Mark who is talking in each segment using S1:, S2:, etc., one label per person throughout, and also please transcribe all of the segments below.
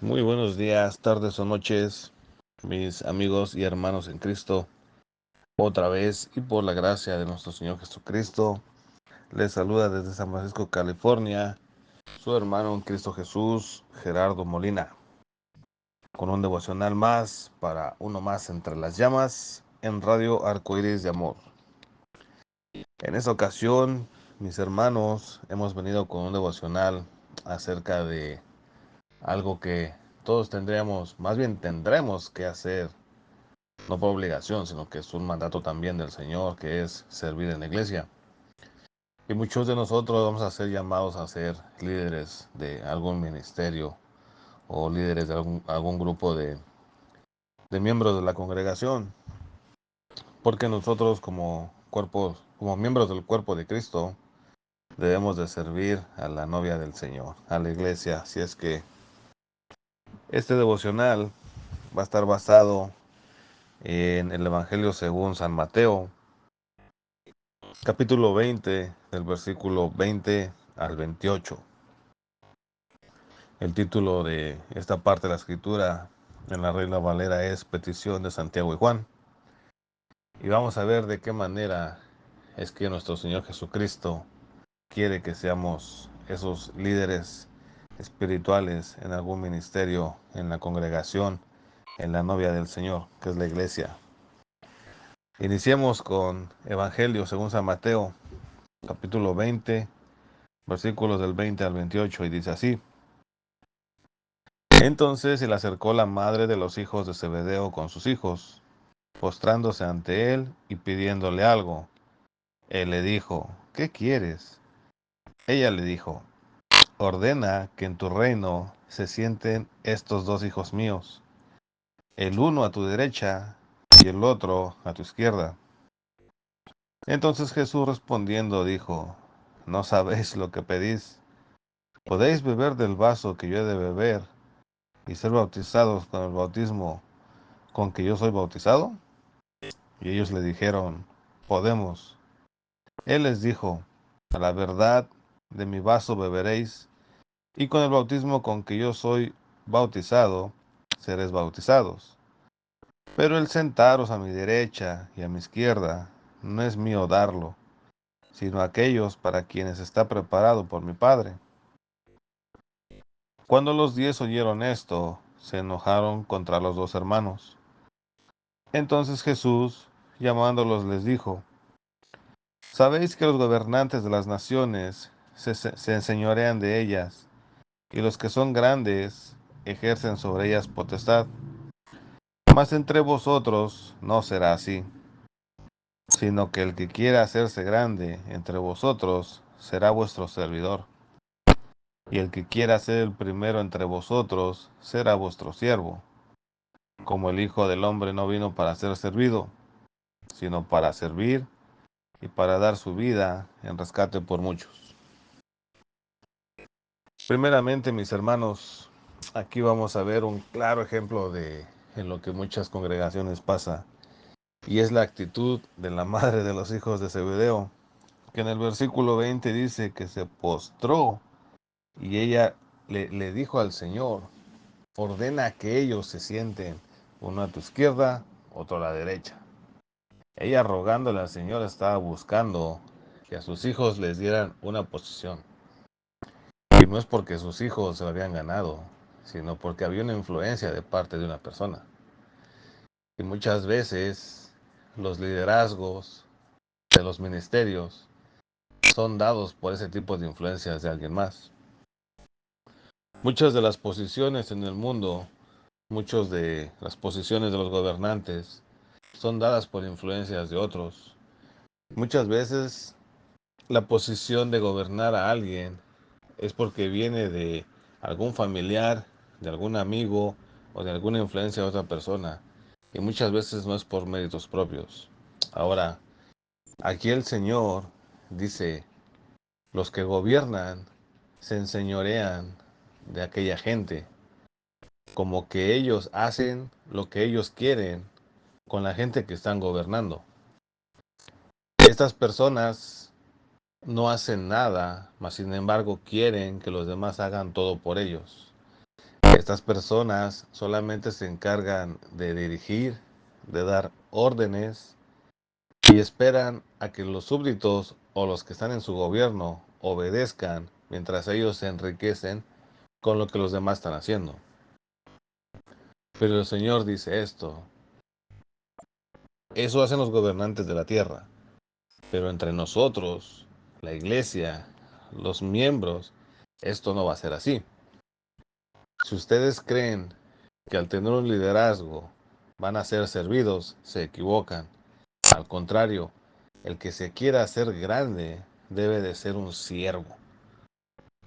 S1: Muy buenos días, tardes o noches, mis amigos y hermanos en Cristo. Otra vez y por la gracia de nuestro Señor Jesucristo, les saluda desde San Francisco, California, su hermano en Cristo Jesús, Gerardo Molina, con un devocional más para uno más entre las llamas en Radio Arcoíris de Amor. En esta ocasión, mis hermanos, hemos venido con un devocional acerca de algo que todos tendremos, más bien tendremos que hacer, no por obligación, sino que es un mandato también del Señor, que es servir en la iglesia. Y muchos de nosotros vamos a ser llamados a ser líderes de algún ministerio o líderes de algún grupo de miembros de la congregación, porque nosotros como cuerpos, como miembros del cuerpo de Cristo, debemos de servir a la novia del Señor, a la iglesia. Así es que este devocional va a estar basado en el Evangelio según San Mateo, capítulo 20, del versículo 20 al 28. El título de esta parte de la escritura en la Reina Valera es Petición de Santiago y Juan. Y vamos a ver de qué manera es que nuestro Señor Jesucristo quiere que seamos esos líderes espirituales en algún ministerio, en la congregación, en la novia del Señor, que es la iglesia. Iniciemos con Evangelio según San Mateo, capítulo 20, versículos del 20 al 28, y dice así: Entonces se le acercó la madre de los hijos de Zebedeo con sus hijos, postrándose ante él y pidiéndole algo. Él le dijo: ¿Qué quieres? Ella le dijo: Ordena que en tu reino se sienten estos dos hijos míos, el uno a tu derecha y el otro a tu izquierda. Entonces Jesús respondiendo dijo: No sabéis lo que pedís. ¿Podéis beber del vaso que yo he de beber y ser bautizados con el bautismo con que yo soy bautizado? Y ellos le dijeron: Podemos. Él les dijo: A la verdad, de mi vaso beberéis, y con el bautismo con que yo soy bautizado, seréis bautizados. Pero el sentaros a mi derecha y a mi izquierda no es mío darlo, sino aquellos para quienes está preparado por mi Padre. Cuando los 10 oyeron esto, se enojaron contra los dos hermanos. Entonces Jesús, llamándolos, les dijo: Sabéis que los gobernantes de las naciones se enseñorean de ellas, y los que son grandes ejercen sobre ellas potestad. Mas entre vosotros no será así, sino que el que quiera hacerse grande entre vosotros será vuestro servidor, y el que quiera ser el primero entre vosotros será vuestro siervo, como el Hijo del Hombre no vino para ser servido, sino para servir y para dar su vida en rescate por muchos. Primeramente, mis hermanos, aquí vamos a ver un claro ejemplo de en lo que muchas congregaciones pasa, y es la actitud de la madre de los hijos de Zebedeo, que en el versículo 20 dice que se postró y ella le dijo al Señor: ordena que ellos se sienten, uno a tu izquierda, otro a la derecha. Ella, rogándole al Señor, estaba buscando que a sus hijos les dieran una posición. Y no es porque sus hijos se lo habían ganado, sino porque había una influencia de parte de una persona. Y muchas veces los liderazgos de los ministerios son dados por ese tipo de influencias de alguien más. Muchas de las posiciones en el mundo, muchas de las posiciones de los gobernantes son dadas por influencias de otros. Muchas veces la posición de gobernar a alguien es porque viene de algún familiar, de algún amigo o de alguna influencia de otra persona. Y muchas veces no es por méritos propios. Ahora, aquí el Señor dice: los que gobiernan se enseñorean de aquella gente, como que ellos hacen lo que ellos quieren con la gente que están gobernando. Estas personas no hacen nada, mas sin embargo quieren que los demás hagan todo por ellos. Estas personas solamente se encargan de dirigir, de dar órdenes y esperan a que los súbditos o los que están en su gobierno obedezcan mientras ellos se enriquecen con lo que los demás están haciendo. Pero el Señor dice esto: eso hacen los gobernantes de la tierra, pero entre nosotros, la iglesia, los miembros, esto no va a ser así. Si ustedes creen que al tener un liderazgo van a ser servidos, se equivocan. Al contrario, el que se quiera hacer grande debe de ser un siervo.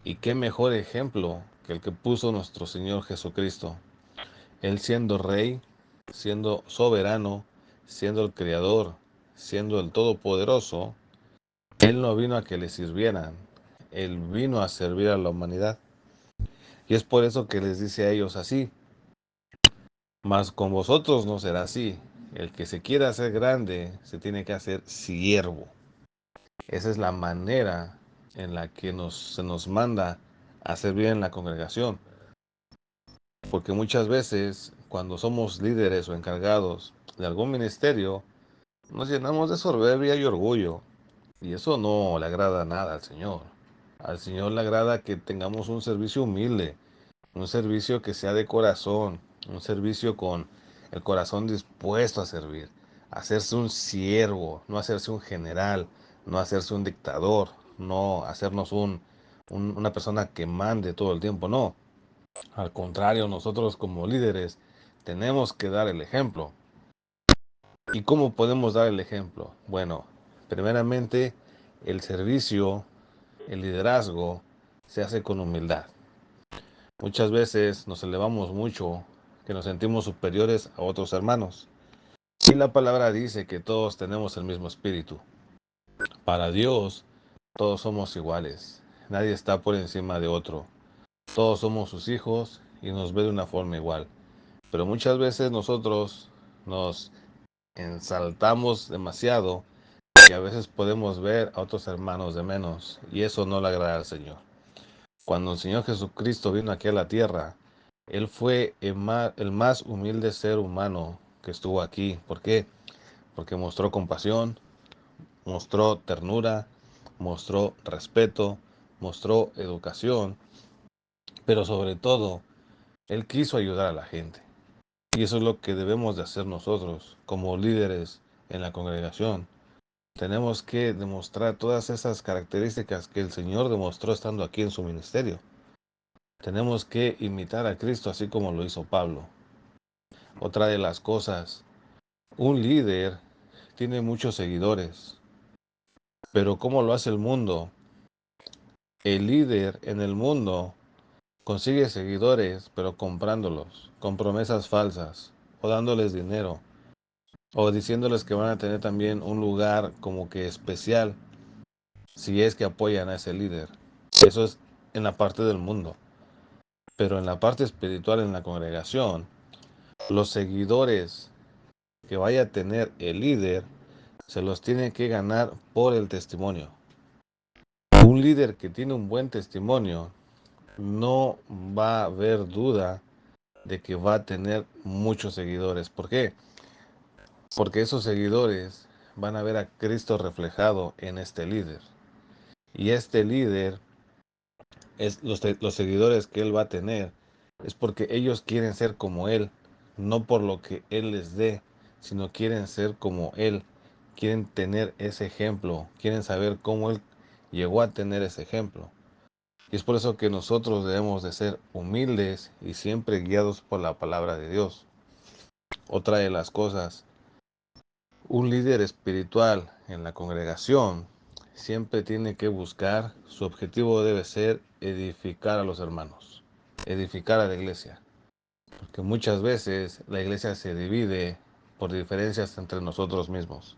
S1: Y qué mejor ejemplo que el que puso nuestro Señor Jesucristo. Él siendo rey, siendo soberano, siendo el creador, siendo el todopoderoso, Él no vino a que le sirvieran, Él vino a servir a la humanidad. Y es por eso que les dice a ellos así: mas con vosotros no será así. El que se quiera hacer grande se tiene que hacer siervo. Esa es la manera en la que se nos manda a servir en la congregación. Porque muchas veces, cuando somos líderes o encargados de algún ministerio, nos llenamos de soberbia y orgullo. Y eso no le agrada nada al Señor. Al Señor le agrada que tengamos un servicio humilde, un servicio que sea de corazón, un servicio con el corazón dispuesto a servir, hacerse un siervo, no hacerse un general, no hacerse un dictador, no hacernos una persona que mande todo el tiempo, no. Al contrario, nosotros como líderes tenemos que dar el ejemplo. ¿Y cómo podemos dar el ejemplo? Bueno, primeramente, el servicio, el liderazgo, se hace con humildad. Muchas veces nos elevamos mucho, que nos sentimos superiores a otros hermanos. Y la palabra dice que todos tenemos el mismo espíritu. Para Dios, todos somos iguales. Nadie está por encima de otro. Todos somos sus hijos y nos ve de una forma igual. Pero muchas veces nosotros nos ensaltamos demasiado y a veces podemos ver a otros hermanos de menos, y eso no le agrada al Señor. Cuando el Señor Jesucristo vino aquí a la tierra, Él fue el más humilde ser humano que estuvo aquí. ¿Por qué? Porque mostró compasión, mostró ternura, mostró respeto, mostró educación, pero sobre todo, Él quiso ayudar a la gente. Y eso es lo que debemos de hacer nosotros como líderes en la congregación. Tenemos que demostrar todas esas características que el Señor demostró estando aquí en su ministerio. Tenemos que imitar a Cristo así como lo hizo Pablo. Otra de las cosas, un líder tiene muchos seguidores, pero ¿cómo lo hace el mundo? El líder en el mundo consigue seguidores, pero comprándolos, con promesas falsas, o dándoles dinero, o diciéndoles que van a tener también un lugar como que especial si es que apoyan a ese líder. Eso es en la parte del mundo. Pero en la parte espiritual, en la congregación, los seguidores que vaya a tener el líder se los tiene que ganar por el testimonio. Un líder que tiene un buen testimonio no va a haber duda de que va a tener muchos seguidores. ¿Por qué? Porque esos seguidores van a ver a Cristo reflejado en este líder. Y este líder, los seguidores que él va a tener, es porque ellos quieren ser como él, no por lo que él les dé, sino quieren ser como él, quieren tener ese ejemplo, quieren saber cómo él llegó a tener ese ejemplo. Y es por eso que nosotros debemos de ser humildes y siempre guiados por la palabra de Dios. Otra de las cosas, un líder espiritual en la congregación siempre tiene que buscar, su objetivo debe ser edificar a los hermanos, edificar a la iglesia. Porque muchas veces la iglesia se divide por diferencias entre nosotros mismos.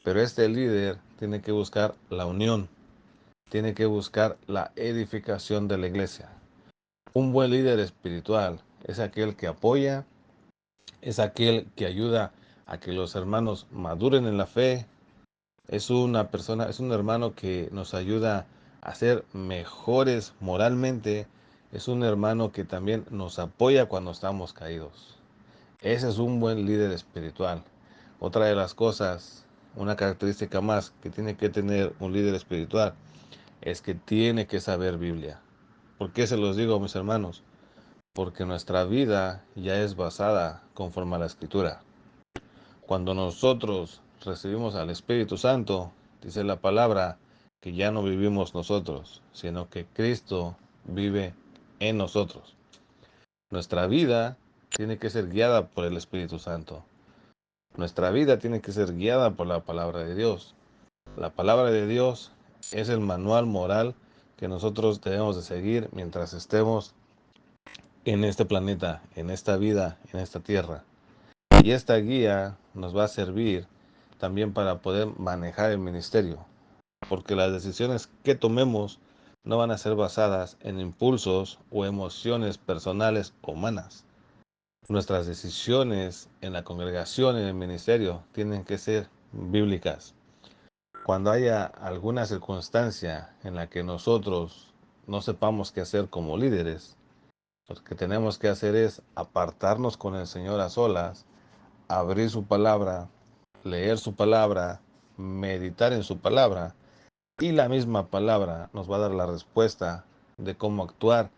S1: Pero este líder tiene que buscar la unión, tiene que buscar la edificación de la iglesia. Un buen líder espiritual es aquel que apoya, es aquel que ayuda a que los hermanos maduren en la fe, es una persona, es un hermano que nos ayuda a ser mejores moralmente, Es un hermano que también nos apoya cuando estamos caídos. Ese es un buen líder espiritual. Otra de las cosas, una característica más que tiene que tener un líder espiritual es que tiene que saber Biblia. ¿Por qué se los digo, mis hermanos? Porque nuestra vida ya es basada conforme a la Escritura. Cuando nosotros recibimos al Espíritu Santo, dice la palabra que ya no vivimos nosotros, sino que Cristo vive en nosotros. Nuestra vida tiene que ser guiada por el Espíritu Santo. Nuestra vida tiene que ser guiada por la palabra de Dios. La palabra de Dios es el manual moral que nosotros debemos de seguir mientras estemos en este planeta, en esta vida, en esta tierra. Y esta guía nos va a servir también para poder manejar el ministerio, porque las decisiones que tomemos no van a ser basadas en impulsos o emociones personales o humanas. Nuestras decisiones en la congregación, en el ministerio, tienen que ser bíblicas. Cuando haya alguna circunstancia en la que nosotros no sepamos qué hacer como líderes, lo que tenemos que hacer es apartarnos con el Señor a solas, abrir su palabra, leer su palabra, meditar en su palabra, y la misma palabra nos va a dar la respuesta de cómo actuar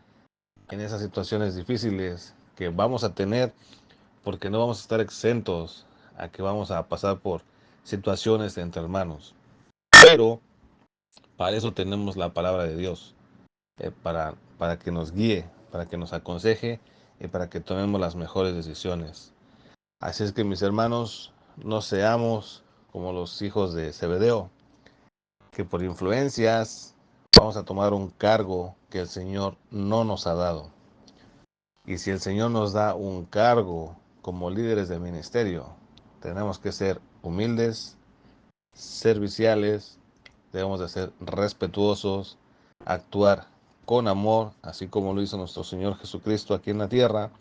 S1: en esas situaciones difíciles que vamos a tener, porque no vamos a estar exentos a que vamos a pasar por situaciones entre hermanos. Pero para eso tenemos la palabra de Dios, para que nos guíe, para que nos aconseje y para que tomemos las mejores decisiones. Así es que, mis hermanos, no seamos como los hijos de Zebedeo, que por influencias vamos a tomar un cargo que el Señor no nos ha dado. Y si el Señor nos da un cargo como líderes de ministerio, tenemos que ser humildes, serviciales, debemos de ser respetuosos, actuar con amor, así como lo hizo nuestro Señor Jesucristo aquí en la tierra.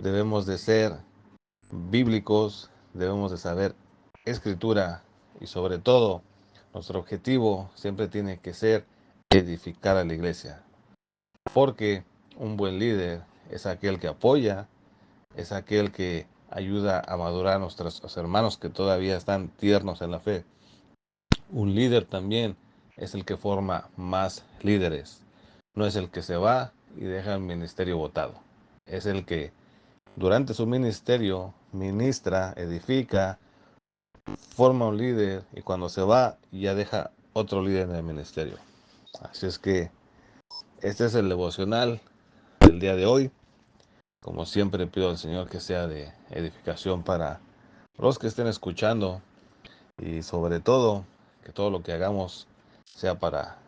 S1: Debemos de ser bíblicos, debemos de saber escritura y sobre todo nuestro objetivo siempre tiene que ser edificar a la iglesia, porque un buen líder es aquel que apoya, es aquel que ayuda a madurar a nuestros hermanos que todavía están tiernos en la fe. Un líder también es el que forma más líderes, no es el que se va y deja el ministerio botado, es el que durante su ministerio ministra, edifica, forma un líder y cuando se va ya deja otro líder en el ministerio. Así es que este es el devocional del día de hoy. Como siempre pido al Señor que sea de edificación para los que estén escuchando y sobre todo que todo lo que hagamos sea para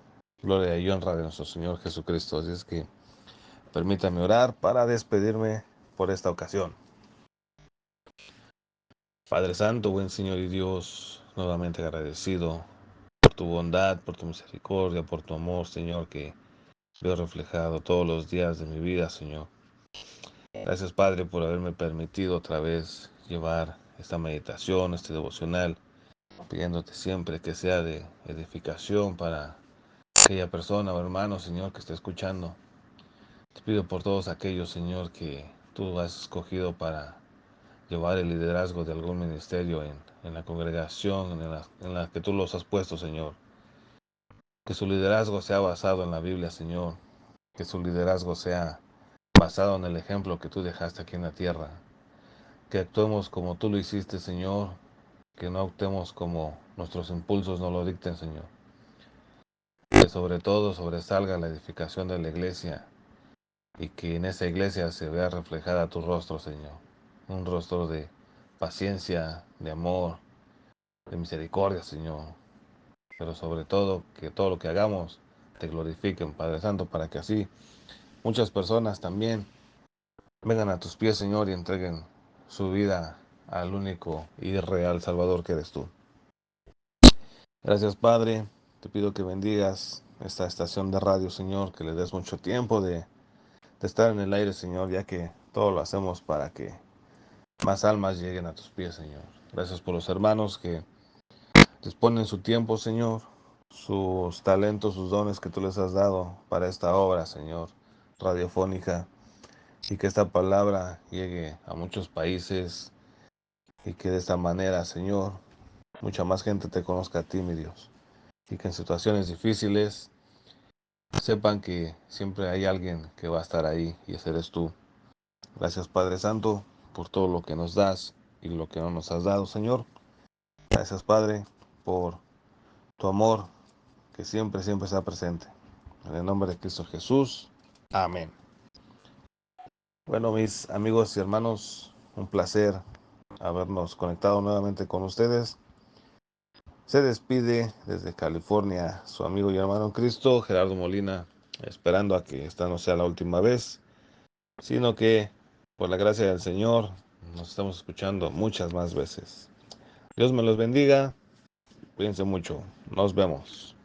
S1: gloria y honra de nuestro Señor Jesucristo. Así es que permítame orar para despedirme por esta ocasión. Padre Santo, buen Señor y Dios, nuevamente agradecido por tu bondad, por tu misericordia, por tu amor, Señor, que veo reflejado todos los días de mi vida, Señor. Gracias, Padre, por haberme permitido otra vez llevar esta meditación, este devocional, pidiéndote siempre que sea de edificación para aquella persona o hermano, Señor, que esté escuchando. Te pido por todos aquellos, Señor, que tú has escogido para llevar el liderazgo de algún ministerio en la congregación en la que tú los has puesto, Señor. Que su liderazgo sea basado en la Biblia, Señor. Que su liderazgo sea basado en el ejemplo que tú dejaste aquí en la tierra. Que actuemos como tú lo hiciste, Señor. Que no actuemos como nuestros impulsos nos lo dicten, Señor. Que sobre todo sobresalga la edificación de la iglesia y que en esa iglesia se vea reflejada tu rostro, Señor. Un rostro de paciencia, de amor, de misericordia, Señor. Pero sobre todo, que todo lo que hagamos te glorifiquen, Padre Santo, para que así muchas personas también vengan a tus pies, Señor, y entreguen su vida al único y real Salvador que eres tú. Gracias, Padre. Te pido que bendigas esta estación de radio, Señor, que le des mucho tiempo de estar en el aire, Señor, ya que todo lo hacemos para que más almas lleguen a tus pies, Señor. Gracias por los hermanos que disponen su tiempo, Señor, sus talentos, sus dones que tú les has dado para esta obra, Señor. radiofónica, y que esta palabra llegue a muchos países y que de esta manera, Señor, mucha más gente te conozca a ti, mi Dios, y que en situaciones difíciles sepan que siempre hay alguien que va a estar ahí y ese eres tú. Gracias, Padre Santo, por todo lo que nos das y lo que no nos has dado, Señor. Gracias, Padre, por tu amor que siempre, siempre está presente. En el nombre de Cristo Jesús. Amén. Bueno, mis amigos y hermanos, un placer habernos conectado nuevamente con ustedes. Se despide desde California su amigo y hermano en Cristo, Gerardo Molina, esperando a que esta no sea la última vez, sino que por la gracia del Señor nos estamos escuchando muchas más veces. Dios me los bendiga, cuídense mucho, nos vemos.